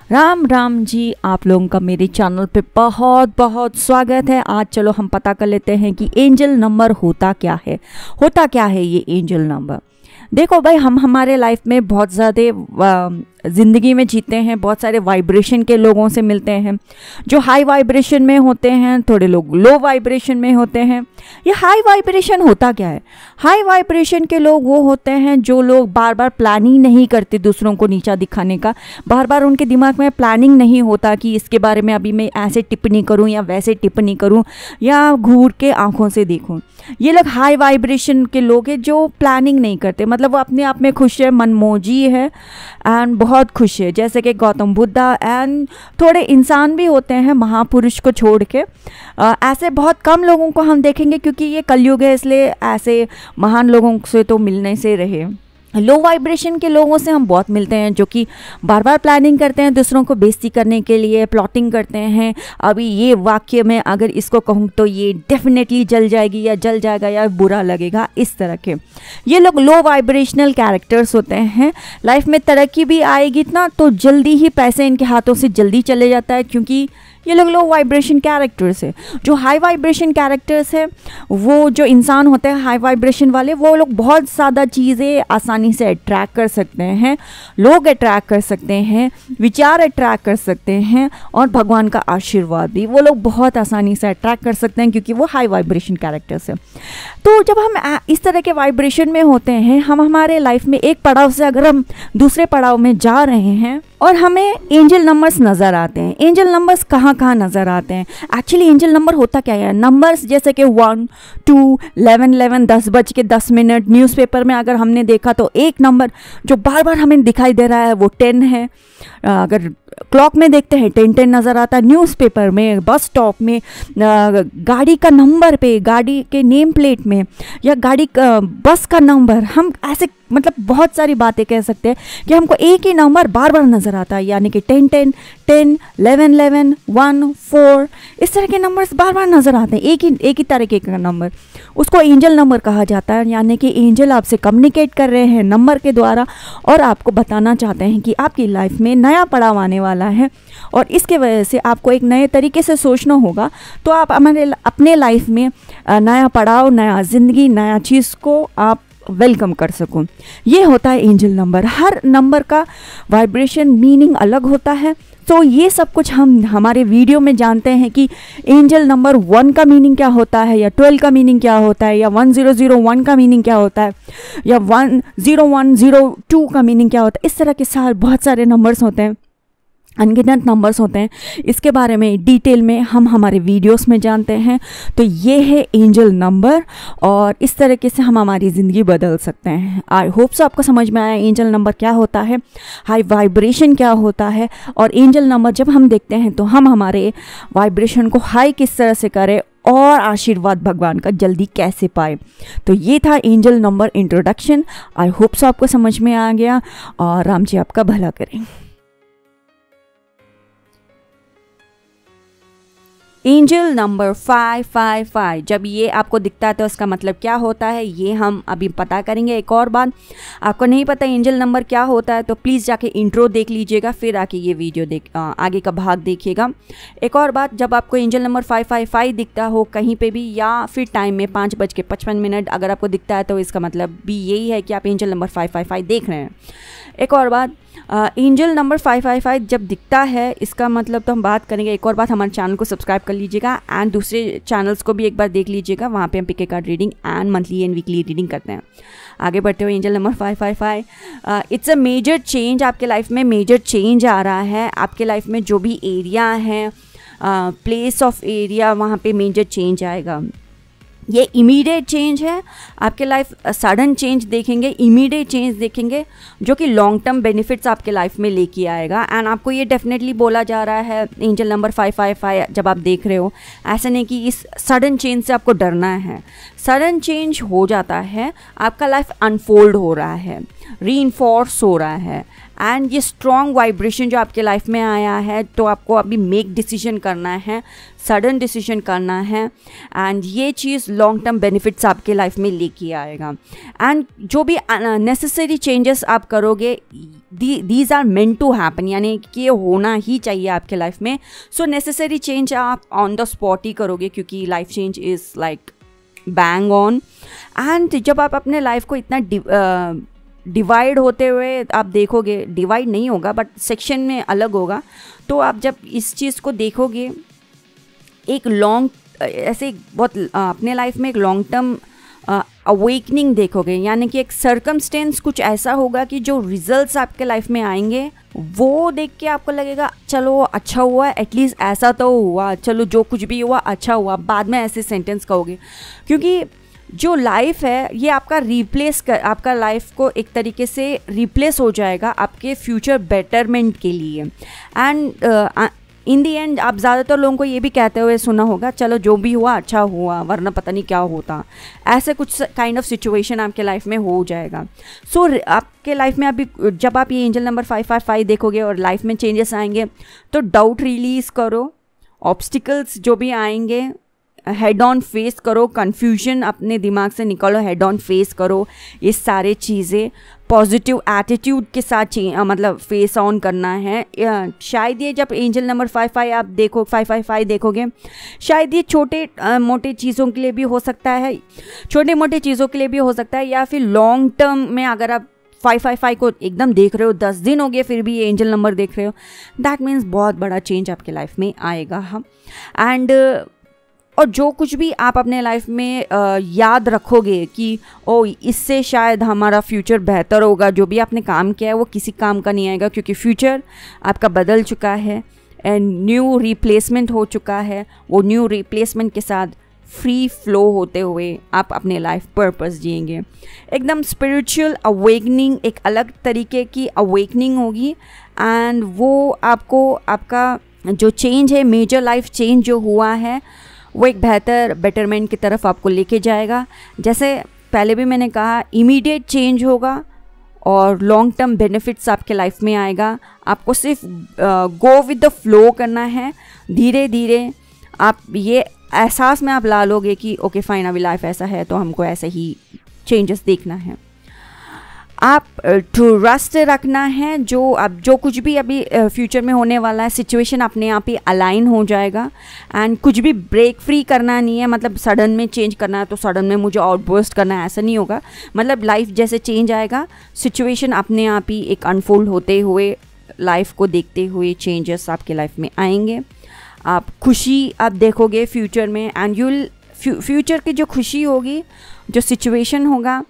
राम राम जी, आप लोगों का मेरे चैनल पे बहुत बहुत स्वागत है। आज चलो हम पता कर लेते हैं कि एंजल नंबर होता क्या है ये एंजल नंबर। देखो भाई, हम हमारे लाइफ में बहुत ज़्यादा ज़िंदगी में जीते हैं, बहुत सारे वाइब्रेशन के लोगों से मिलते हैं। जो हाई वाइब्रेशन में होते हैं, थोड़े लोग लो वाइब्रेशन में होते हैं। ये हाई वाइब्रेशन होता क्या है? हाई वाइब्रेशन के लोग वो होते हैं जो लोग बार बार प्लानिंग नहीं करते दूसरों को नीचा दिखाने का। बार बार उनके दिमाग में प्लानिंग नहीं होता कि इसके बारे में अभी मैं ऐसे टिप्पणी करूं या वैसे टिप्पणी करूं या घूर के आंखों से देखूं। ये लोग हाई वाइब्रेशन के लोग हैं जो प्लानिंग नहीं करते, मतलब वो अपने आप में खुश है, मनमोजी है एंड बहुत खुश है। जैसे कि गौतम बुद्धा एंड थोड़े इंसान भी होते हैं महापुरुष को छोड़ के। ऐसे बहुत कम लोगों को हम देखेंगे क्योंकि ये कलयुग है, इसलिए ऐसे महान लोगों से तो मिलने से रहे। लो वाइब्रेशन के लोगों से हम बहुत मिलते हैं जो कि बार बार प्लानिंग करते हैं दूसरों को बेइज्जती करने के लिए, प्लॉटिंग करते हैं। अभी ये वाक्य में अगर इसको कहूँ तो ये डेफिनेटली जल जाएगी या जल जाएगा या बुरा लगेगा, इस तरह के ये लोग लो वाइब्रेशनल कैरेक्टर्स होते हैं। लाइफ में तरक्की भी आएगी ना तो जल्दी ही पैसे इनके हाथों से जल्दी चले जाता है क्योंकि ये लोग लो वाइब्रेशन कैरेक्टर्स है। जो हाई वाइब्रेशन कैरेक्टर्स है, वो जो इंसान होते हैं हाई वाइब्रेशन वाले, वो लोग बहुत ज़्यादा चीज़ें आसानी से अट्रैक्ट कर सकते हैं, लोग अट्रैक्ट कर सकते हैं, विचार अट्रैक्ट कर सकते हैं और भगवान का आशीर्वाद भी वो लोग बहुत आसानी से अट्रैक्ट कर सकते हैं क्योंकि वो हाई वाइब्रेशन कैरेक्टर्स है। तो जब हम इस तरह के वाइब्रेशन में होते हैं, हम हमारे लाइफ में एक पड़ाव से अगर हम दूसरे पड़ाव में जा रहे हैं और हमें एंजल नंबर्स नज़र आते हैं। एंजल नंबर्स कहाँ नज़र आते हैं? एक्चुअली एंजल नंबर होता क्या है? नंबर्स जैसे कि 1, 2, 11, 10:10 न्यूज़पेपर में अगर हमने देखा तो एक नंबर जो बार बार हमें दिखाई दे रहा है वो 10 है। अगर क्लॉक में देखते हैं 10 नज़र आता है। न्यूज़पेपर में, बस स्टॉप में, गाड़ी का नंबर पे, गाड़ी के नेम प्लेट में या गाड़ी का बस का नंबर, हम ऐसे मतलब बहुत सारी बातें कह सकते हैं कि हमको एक ही नंबर बार बार नज़र आता है। यानी कि 10, 11, 1, 4 इस तरह के नंबर्स बार बार नज़र आते हैं। एक ही तरीके का नंबर, उसको एंजल नंबर कहा जाता है। यानी कि एंजल आपसे कम्युनिकेट कर रहे हैं नंबर के द्वारा और आपको बताना चाहते हैं कि आपकी लाइफ में नया पड़ाव आने वाला है और इसके वजह से आपको एक नए तरीके से सोचना होगा। तो आप अपने लाइफ में नया पड़ाव, नया ज़िंदगी, नया चीज़ को आप वेलकम कर सकूं। ये होता है एंजल नंबर। हर नंबर का वाइब्रेशन मीनिंग अलग होता है। तो ये सब कुछ हम हमारे वीडियो में जानते हैं कि एंजल नंबर 1 का मीनिंग क्या होता है या 12 का मीनिंग क्या होता है या 1001 का मीनिंग क्या होता है या 10102 का मीनिंग क्या होता है। इस तरह के बहुत सारे नंबर्स होते हैं, अनगिनत नंबर्स होते हैं। इसके बारे में डिटेल में हम हमारे वीडियोस में जानते हैं। तो ये है एंजल नंबर और इस तरीके से हम हमारी ज़िंदगी बदल सकते हैं। आई होप सो आपको समझ में आया एंजल नंबर क्या होता है, हाई वाइब्रेशन क्या होता है और एंजल नंबर जब हम देखते हैं तो हम हमारे वाइब्रेशन को हाई किस तरह से करें और आशीर्वाद भगवान का जल्दी कैसे पाए। तो ये था angel number introduction. I hope so आपको समझ में आ गया और राम जी आपका भला करें। एंजल नंबर 555 जब ये आपको दिखता है तो उसका मतलब क्या होता है, ये हम अभी पता करेंगे। एक और बात, आपको नहीं पता एंजल नंबर क्या होता है तो प्लीज़ जाके इंट्रो देख लीजिएगा, फिर आके ये वीडियो आगे का भाग देखिएगा। एक और बात, जब आपको एंजल नंबर 555 दिखता हो कहीं पे भी या फिर टाइम में 5:55 अगर आपको दिखता है तो इसका मतलब भी यही है कि आप एंजल नंबर 555 देख रहे हैं। एक और बात, एंजल नंबर 555 जब दिखता है इसका मतलब तो हम बात करेंगे। एक और बात, हमारे चैनल को सब्सक्राइब कर लीजिएगा एंड दूसरे चैनल्स को भी एक बार देख लीजिएगा। वहाँ पे हम pick card reading and monthly and weekly reading करते हैं। आगे बढ़ते हुए angel number 555 it's a major change. आपके लाइफ में मेजर चेंज आ रहा है। आपके लाइफ में जो भी एरिया है, प्लेस ऑफ एरिया, वहाँ पे मेजर चेंज आएगा। ये इमीडिएट चेंज है। आपके लाइफ सडन चेंज देखेंगे, इमीडिएट चेंज देखेंगे जो कि लॉन्ग टर्म बेनिफिट्स आपके लाइफ में लेके आएगा। एंड आपको ये डेफिनेटली बोला जा रहा है एंजल नंबर 555 जब आप देख रहे हो, ऐसा नहीं कि इस सडन चेंज से आपको डरना है। सडन चेंज हो जाता है, आपका लाइफ अनफोल्ड हो रहा है, रीइंफोर्स हो रहा है एंड ये स्ट्रॉन्ग वाइब्रेशन जो आपके लाइफ में आया है, तो आपको अभी मेक डिसीजन करना है, सडन डिसीजन करना है, एंड ये चीज़ लॉन्ग टर्म बेनिफिट्स आपके लाइफ में लेके आएगा। एंड जो भी नेसेसरी चेंजेस आप करोगे, these are meant to happen, यानी कि ये होना ही चाहिए आपके लाइफ में। सो नेसेसरी चेंज आप ऑन द स्पॉट ही करोगे, क्योंकि life change is like bang on. And जब आप अपने लाइफ को इतना डिवाइड होते हुए आप देखोगे, डिवाइड नहीं होगा बट सेक्शन में अलग होगा, तो आप जब इस चीज़ को देखोगे एक लॉन्ग ऐसे बहुत अपने लाइफ में एक लॉन्ग टर्म अवेकनिंग देखोगे, यानी कि एक सर्कमस्टेंस कुछ ऐसा होगा कि जो रिजल्ट्स आपके लाइफ में आएंगे वो देख के आपको लगेगा चलो अच्छा हुआ, एटलीस्ट ऐसा तो हुआ, चलो जो कुछ भी हुआ अच्छा हुआ। बाद में ऐसे सेंटेंस कहोगे, क्योंकि जो लाइफ है ये आपका आपका लाइफ को एक तरीके से रिप्लेस हो जाएगा आपके फ्यूचर बेटरमेंट के लिए। एंड इन दी एंड आप ज़्यादातर लोगों को ये भी कहते हुए सुना होगा, चलो जो भी हुआ अच्छा हुआ, वरना पता नहीं क्या होता। ऐसे कुछ काइंड ऑफ सिचुएशन आपके लाइफ में हो जाएगा। सो आपके लाइफ में अभी जब आप ये एंजल नंबर 555 देखोगे और लाइफ में चेंजेस आएंगे, तो डाउट रिलीज़ करो, ऑब्स्टिकल्स जो भी आएंगे हेड ऑन फेस करो, कन्फ्यूजन अपने दिमाग से निकालो, हेड ऑन फेस करो ये सारे चीज़ें, पॉजिटिव एटीट्यूड के साथ मतलब फेस ऑन करना है। शायद ये जब एंजल नंबर 555 देखोगे, शायद ये छोटे मोटे चीज़ों के लिए भी हो सकता है, छोटे मोटे चीज़ों के लिए भी हो सकता है, या फिर लॉन्ग टर्म में अगर आप 555 को एकदम देख रहे हो, 10 दिन हो गए फिर भी ये एंजल नंबर देख रहे हो, दैट मीन्स बहुत बड़ा चेंज आपके लाइफ में आएगा। हम एंड और जो कुछ भी आप अपने लाइफ में याद रखोगे कि ओ इससे शायद हमारा फ्यूचर बेहतर होगा, जो भी आपने काम किया है वो किसी काम का नहीं आएगा, क्योंकि फ्यूचर आपका बदल चुका है एंड न्यू रिप्लेसमेंट हो चुका है। वो न्यू रिप्लेसमेंट के साथ फ्री फ्लो होते हुए आप अपने लाइफ पर्पस जिएंगे। एकदम स्पिरिचुअल अवेकनिंग, एक अलग तरीके की अवेकनिंग होगी, एंड वो आपको आपका जो चेंज है, मेजर लाइफ चेंज जो हुआ है, वो एक बेहतर बेटरमेंट की तरफ आपको लेके जाएगा। जैसे पहले भी मैंने कहा, इमीडिएट चेंज होगा और लॉन्ग टर्म बेनिफिट्स आपके लाइफ में आएगा। आपको सिर्फ गो विद द फ्लो करना है, धीरे धीरे आप ये एहसास में आप ला लोगे कि ओके फाइन, अभी लाइफ ऐसा है तो हमको ऐसे ही चेंजेस देखना है। आप ट्रस्ट रखना है, जो कुछ भी अभी फ्यूचर में होने वाला है, सिचुएशन अपने आप ही अलाइन हो जाएगा। एंड कुछ भी ब्रेक फ्री करना नहीं है, मतलब सडन में चेंज करना है तो सडन में मुझे आउटबर्स्ट करना है, ऐसा नहीं होगा। मतलब लाइफ जैसे चेंज आएगा, सिचुएशन अपने आप ही एक अनफोल्ड होते हुए, लाइफ को देखते हुए चेंजेस आपके लाइफ में आएंगे। आप खुशी आप देखोगे फ्यूचर में, एंड फ्यूचर की जो खुशी होगी, जो सिचुएशन होगा,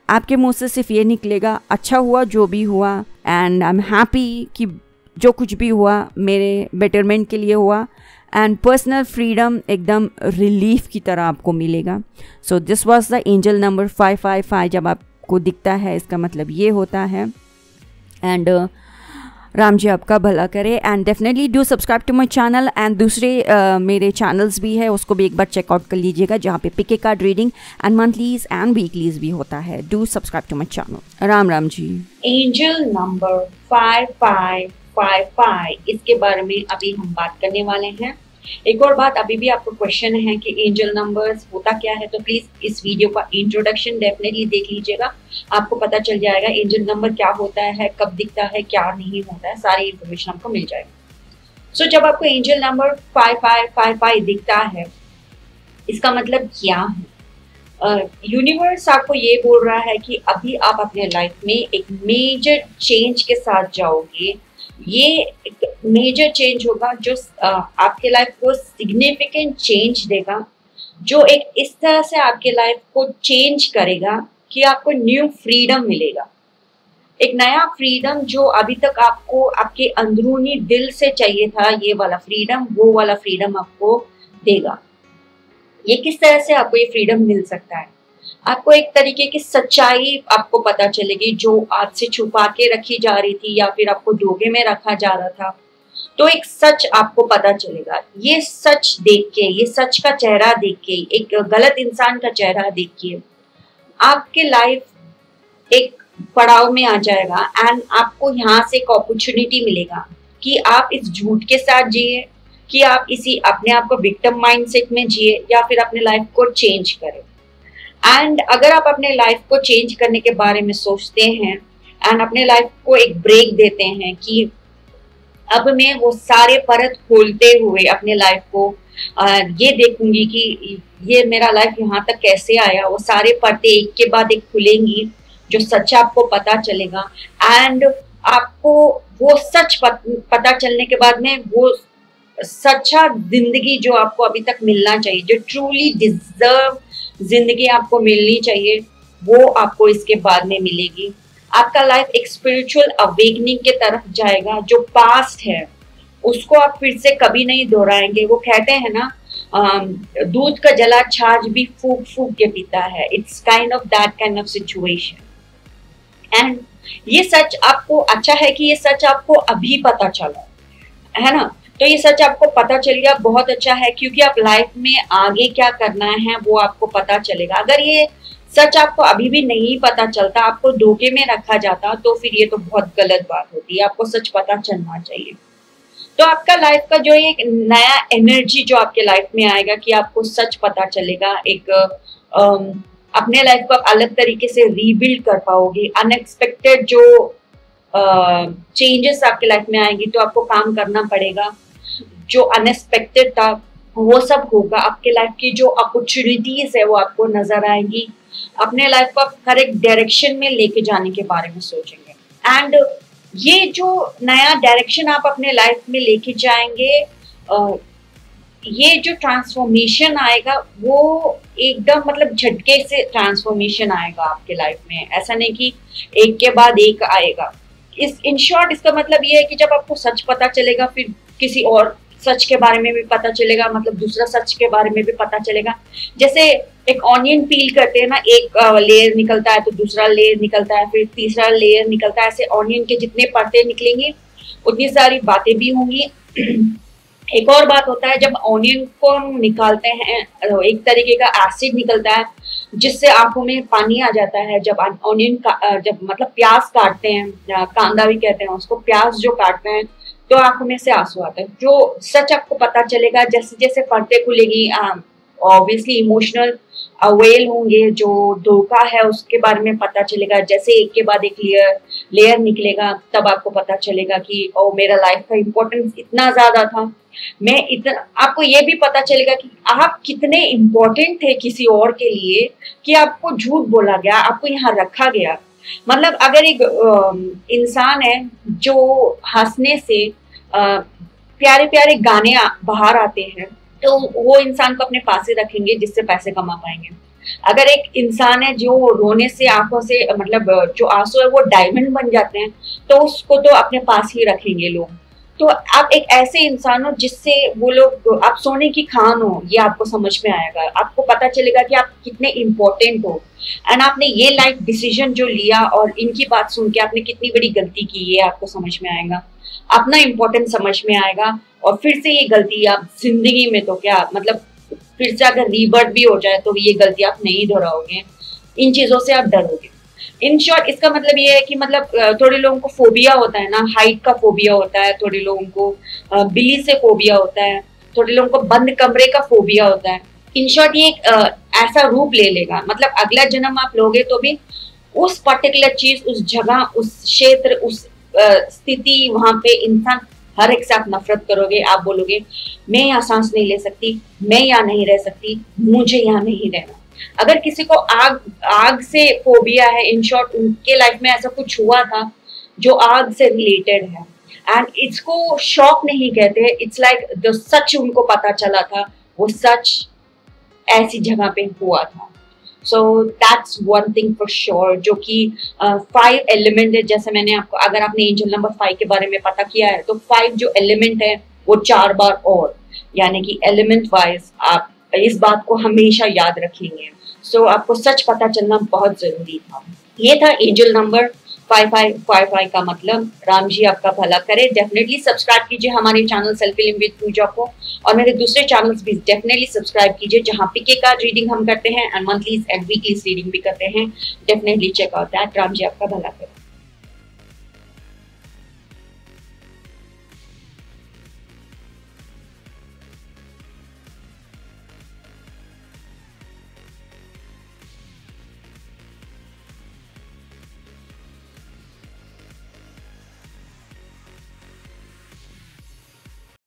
आपके मुंह से सिर्फ ये निकलेगा अच्छा हुआ जो भी हुआ, एंड आई एम हैप्पी कि जो कुछ भी हुआ मेरे बेटरमेंट के लिए हुआ, एंड पर्सनल फ्रीडम एकदम रिलीफ की तरह आपको मिलेगा। So this was the angel number 555। जब आपको दिखता है इसका मतलब ये होता है। एंड राम जी आपका भला करे, and definitely do subscribe to my channel. And दूसरे मेरे चैनल्स भी है, उसको भी एक बार चेकआउट कर लीजिएगा, जहाँ पे pick a card reading and monthlies and weeklies भी होता है। Do subscribe to my channel. Ram Ram ji. Angel number 5555, इसके बारे में अभी हम बात करने वाले हैं। एक और बात, अभी भी आपको क्वेश्चन है कि एंजल नंबर्स होता क्या है, तो प्लीज इस वीडियो का इंट्रोडक्शन डेफिनेटली देख लीजिएगा, आपको पता चल जाएगा एंजल नंबर क्या होता है, कब दिखता है, क्या नहीं होता है, सारी इंफॉर्मेशन आपको मिल जाएगी। सो जब आपको एंजल नंबर 5555 दिखता है, इसका मतलब क्या है? यूनिवर्स आपको ये बोल रहा है कि अभी आप अपने लाइफ में एक मेजर चेंज के साथ जाओगे। ये एक मेजर चेंज होगा जो आपके लाइफ को सिग्निफिकेंट चेंज देगा, जो एक इस तरह से आपके लाइफ को चेंज करेगा कि आपको न्यू फ्रीडम मिलेगा, एक नया फ्रीडम जो अभी तक आपको आपके अंदरूनी दिल से चाहिए था, ये वाला फ्रीडम, वो वाला फ्रीडम आपको देगा। ये किस तरह से आपको ये फ्रीडम मिल सकता है? आपको एक तरीके की सच्चाई आपको पता चलेगी जो आपसे छुपा के रखी जा रही थी, या फिर आपको धोखे में रखा जा रहा था, तो एक सच आपको पता चलेगा। ये सच देख के, ये सच का चेहरा देख के, एक गलत इंसान का चेहरा देख के आपके लाइफ एक पड़ाव में आ जाएगा एंड आपको यहाँ से एक अपॉर्चुनिटी मिलेगा कि आप इस झूठ के साथ जिए, कि आप इसी अपने आप को विक्टिम माइंडसेट में जिए, या फिर अपने लाइफ को चेंज करें। एंड अगर आप अपने लाइफ को चेंज करने के बारे में सोचते हैं एंड अपने लाइफ को एक ब्रेक देते हैं कि अब मैं वो सारे परत खोलते हुए अपने लाइफ को ये देखूंगी कि ये मेरा लाइफ यहाँ तक कैसे आया, वो सारे पर्दे एक के बाद एक खुलेंगी, जो सच आपको पता चलेगा। एंड आपको वो सच पता चलने के बाद में वो सच्चा जिंदगी जो आपको अभी तक मिलना चाहिए, जो ट्रूली डिजर्व जिंदगी आपको मिलनी चाहिए, वो आपको इसके बाद में मिलेगी। आपका लाइफ एक स्पिरिचुअल अवेकनिंग के तरफ जाएगा। जो पास्ट है उसको आप फिर से कभी नहीं दोहराएंगे। वो कहते हैं ना, दूध का जला छाछ भी फूक फूक के पीता है। It's kind of that kind of situation. And ये सच आपको, अच्छा है कि ये सच आपको अभी पता चला है ना, तो ये सच आपको पता चल गया, बहुत अच्छा है, क्योंकि आप लाइफ में आगे क्या करना है वो आपको पता चलेगा। अगर ये सच आपको अभी भी नहीं पता चलता, आपको धोखे में रखा जाता, तो फिर ये तो बहुत गलत बात होती है। आपको सच पता चलना चाहिए। तो आपका लाइफ का जो एक नया एनर्जी जो आपके लाइफ में आएगा कि आपको सच पता चलेगा, एक अपने लाइफ को आप अलग तरीके से रीबिल्ड कर पाओगे। अनएक्सपेक्टेड जो चेंजेस आपके लाइफ में आएंगी तो आपको काम करना पड़ेगा। जो अनएक्सपेक्टेड था वो सब होगा। आपके लाइफ की जो अपॉर्चुनिटीज है वो आपको नजर आएंगी। अपने लाइफ को आप करेक्ट डायरेक्शन में लेके जाने के बारे में सोचेंगे। एंड ये जो नया डायरेक्शन आप अपने लाइफ में लेके जाएंगे, ये जो ट्रांसफॉर्मेशन आएगा वो एकदम मतलब झटके से ट्रांसफॉर्मेशन आएगा आपके लाइफ में। ऐसा नहीं कि एक के बाद एक आएगा। इन शॉर्ट इसका मतलब ये है कि जब आपको सच पता चलेगा, फिर किसी और सच के बारे में भी पता चलेगा, मतलब दूसरा सच के बारे में भी पता चलेगा। जैसे एक ऑनियन पील करते हैं ना, एक लेयर निकलता है तो दूसरा लेयर निकलता है, फिर तीसरा लेयर निकलता है। ऐसे ऑनियन के जितने परतें निकलेंगे उतनी सारी बातें भी होंगी। एक और बात होता है, जब ऑनियन को हम निकालते हैं एक तरीके का एसिड निकलता है जिससे आंखों में पानी आ जाता है। जब ऑनियन का जब मतलब प्याज काटते हैं, कांदा भी कहते हैं उसको, प्याज जो काटते हैं तो आंखों में से आंसू आते हैं। जो सच आपको पता चलेगा, जैसे जैसे परतें खुलेगी, ऑब्वियसली इमोशनल अवेल होंगे, जो धोखा है उसके बारे में पता चलेगा। जैसे एक के बाद एक लेयर निकलेगा, तब आपको पता चलेगा कि ओ मेरा लाइफ का इम्पोर्टेंस इतना ज्यादा था। आपको ये भी पता चलेगा कि आप कितने इम्पोर्टेंट थे किसी और के लिए, कि आपको झूठ बोला गया, आपको यहाँ रखा गया। मतलब अगर एक इंसान है जो हंसने से प्यारे प्यारे गाने बाहर आते हैं, तो वो इंसान को अपने पास ही रखेंगे जिससे पैसे कमा पाएंगे। अगर एक इंसान है जो रोने से आंखों से मतलब जो आंसू है वो डायमंड बन जाते हैं, तो उसको तो अपने पास ही रखेंगे लोग। तो आप एक ऐसे इंसान हो जिससे वो लोग, आप सोने की खान हो, ये आपको समझ में आएगा। आपको पता चलेगा कि आप कितने इम्पोर्टेंट हो एंड आपने ये लाइफ डिसीजन जो लिया और इनकी बात सुन के आपने कितनी बड़ी गलती की, ये आपको समझ में आएगा। अपना इम्पोर्टेंस समझ में आएगा और फिर से ये गलती आप जिंदगी में तो क्या मतलब फिर से अगर रीबर्थ भी हो जाए तो ये गलती आप नहीं दोहराओगे। इन चीजों से आप डरोगे। इन शॉर्ट इसका मतलब ये है कि मतलब थोड़े लोगों को फोबिया होता है ना, हाइट का फोबिया होता है, थोड़े लोगों को बिल्ली से फोबिया होता है, थोड़े लोगों को बंद कमरे का फोबिया होता है। इन शॉर्ट ये एक ऐसा रूप ले लेगा, मतलब अगला जन्म आप लोगे तो भी उस पर्टिकुलर चीज, उस जगह, उस क्षेत्र, उस स्थिति, वहां पे इंसान हर एक से आप नफरत करोगे। आप बोलोगे मैं यहाँ सांस नहीं ले सकती, मैं यहाँ नहीं रह सकती, मुझे यहाँ नहीं रहना। अगर किसी को आग से फोबिया है, इन शॉर्ट उनके लाइफ में ऐसा कुछ हुआ था जो आग से रिलेटेड है, एंड इसको शॉक नहीं कहते, इट्स लाइक जो सच उनको पता चला था वो सच ऐसी जगह पे हुआ था। So that's one thing for sure, जो कि 5 एलिमेंट है। जैसे मैंने आपको, अगर आपने एंजल नंबर 5 के बारे में पता किया है तो 5 जो एलिमेंट है वो 4 बार और, यानी कि एलिमेंट वाइज आप इस बात को हमेशा याद रखेंगे। सो आपको सच पता चलना बहुत जरूरी था। ये था एंजल नंबर 555 का मतलब राम जी आपका भला करे। डेफिनेटली सब्सक्राइब कीजिए हमारे चैनल सेल्फ फिल्म विद पूजा को, और मेरे दूसरे चैनल्स भी डेफिनेटली सब्सक्राइब कीजिए जहां पीके कार्ड रीडिंग हम करते हैं and monthly and weekly reading भी करते हैं। Definitely check out that. Ram ji आपका भला करे।